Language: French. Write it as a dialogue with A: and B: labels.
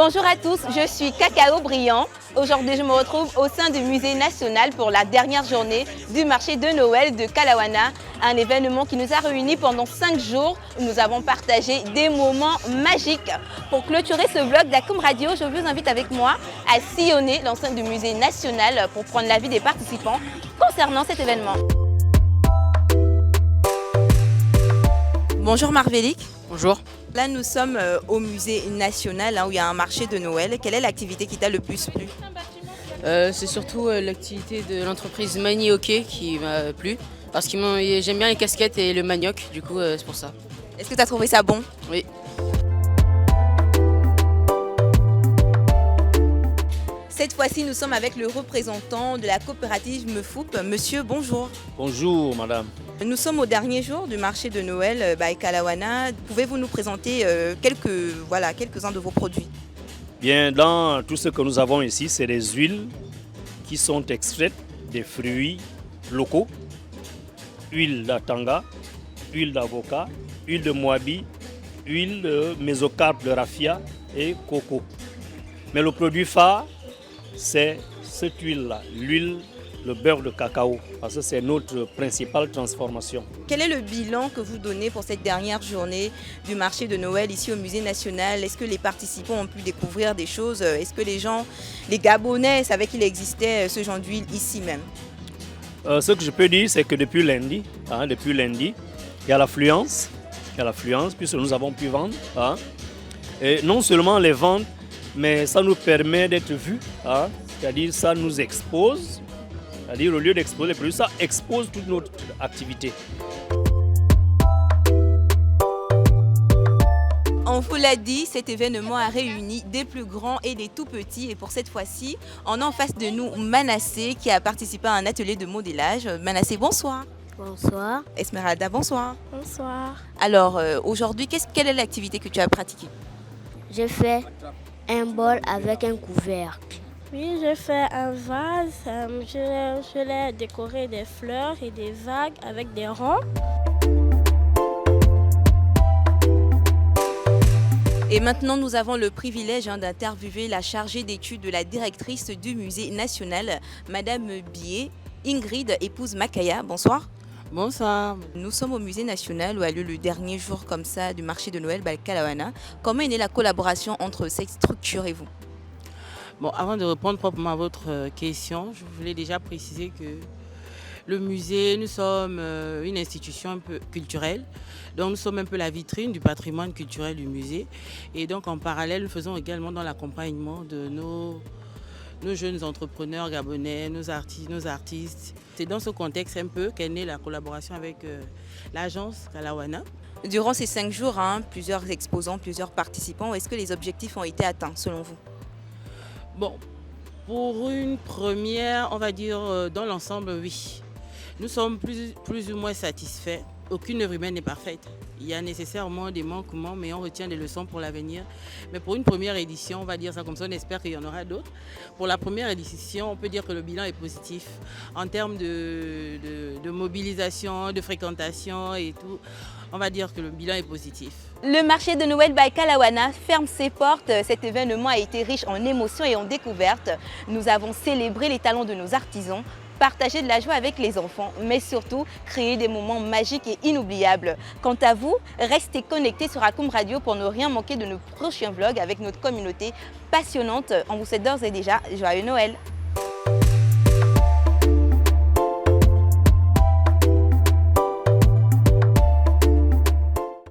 A: Bonjour à tous, je suis Cacao Brillant. Aujourd'hui, je me retrouve au sein du Musée national pour la dernière journée du marché de Noël de Kalawana, un événement qui nous a réunis pendant 5 jours où nous avons partagé des moments magiques. Pour clôturer ce vlog d'Akoum Radio, je vous invite avec moi à sillonner l'enceinte du Musée national pour prendre l'avis des participants concernant cet événement. Bonjour Marvelik.
B: Bonjour.
A: Là, nous sommes au musée national où il y a un marché de Noël. Quelle est l'activité qui t'a le plus plu?
B: C'est surtout l'activité de l'entreprise Mani Hockey qui m'a plu. Parce que j'aime bien les casquettes et le manioc, du coup c'est pour ça.
A: Est-ce que tu as trouvé ça bon?
B: Oui.
A: Cette fois-ci, nous sommes avec le représentant de la coopérative Mefoup. Monsieur, bonjour.
C: Bonjour madame.
A: Nous sommes au dernier jour du marché de Noël by Kalawana. Pouvez-vous nous présenter quelques-uns de vos produits?
C: Bien, dans tout ce que nous avons ici, c'est des huiles qui sont extraites des fruits locaux. Huile d'atanga, huile d'avocat, huile de moabi, huile de mésocarpe de raffia et coco. Mais le produit phare, c'est cette huile-là, le beurre de cacao, parce que c'est notre principale transformation.
A: Quel est le bilan que vous donnez pour cette dernière journée du marché de Noël ici au Musée national? Est-ce que les participants ont pu découvrir des choses? Est-ce que les Gabonais savaient qu'il existait ce genre d'huile ici même?
C: Ce que je peux dire, c'est que depuis lundi, il y a l'affluence, puisque nous avons pu vendre. Et non seulement les ventes, mais ça nous permet d'être vus, c'est-à-dire ça nous expose. C'est-à-dire au lieu d'exposer les produits, ça expose toute notre activité.
A: On vous l'a dit, cet événement a réuni des plus grands et des tout petits. Et pour cette fois-ci, on a en face de nous Manassé qui a participé à un atelier de modélage. Manassé, bonsoir.
D: Bonsoir.
A: Esmeralda, bonsoir.
D: Bonsoir.
A: Alors aujourd'hui, quelle est l'activité que tu as pratiquée?
D: J'ai fait un bol avec un couvercle.
E: Oui, j'ai fait un vase. Je l'ai décoré des fleurs et des vagues avec des ronds.
A: Et maintenant, nous avons le privilège d'interviewer la chargée d'études de la directrice du musée national, Madame Bié, Ingrid, épouse Makaya. Bonsoir.
B: Bonsoir.
A: Nous sommes au musée national où a lieu le dernier jour comme ça du marché de Noël Kalawana. Comment est née la collaboration entre cette structure et vous?
B: Bon, avant de répondre proprement à votre question, je voulais déjà préciser que le musée, nous sommes une institution un peu culturelle. Donc nous sommes un peu la vitrine du patrimoine culturel du musée. Et donc en parallèle, nous faisons également dans l'accompagnement de nos jeunes entrepreneurs gabonais, nos artistes. C'est dans ce contexte un peu qu'est née la collaboration avec l'agence Kalawana.
A: Durant ces 5 jours, plusieurs exposants, plusieurs participants, est-ce que les objectifs ont été atteints selon vous?
B: Bon, pour une première, on va dire dans l'ensemble, oui. Nous sommes plus ou moins satisfaits. Aucune œuvre humaine n'est parfaite. Il y a nécessairement des manquements, mais on retient des leçons pour l'avenir. Mais pour une première édition, on va dire ça comme ça, on espère qu'il y en aura d'autres. Pour la première édition, on peut dire que le bilan est positif. En termes de mobilisation, de fréquentation et tout, on va dire que le bilan est positif.
A: Le marché de Noël by Kalawana ferme ses portes. Cet événement a été riche en émotions et en découvertes. Nous avons célébré les talents de nos artisans, partagé de la joie avec les enfants, mais surtout créer des moments magiques et inoubliables. Quant à vous, restez connectés sur Akoum Radio pour ne rien manquer de nos prochains vlogs avec notre communauté passionnante. On vous souhaite d'ores et déjà joyeux Noël.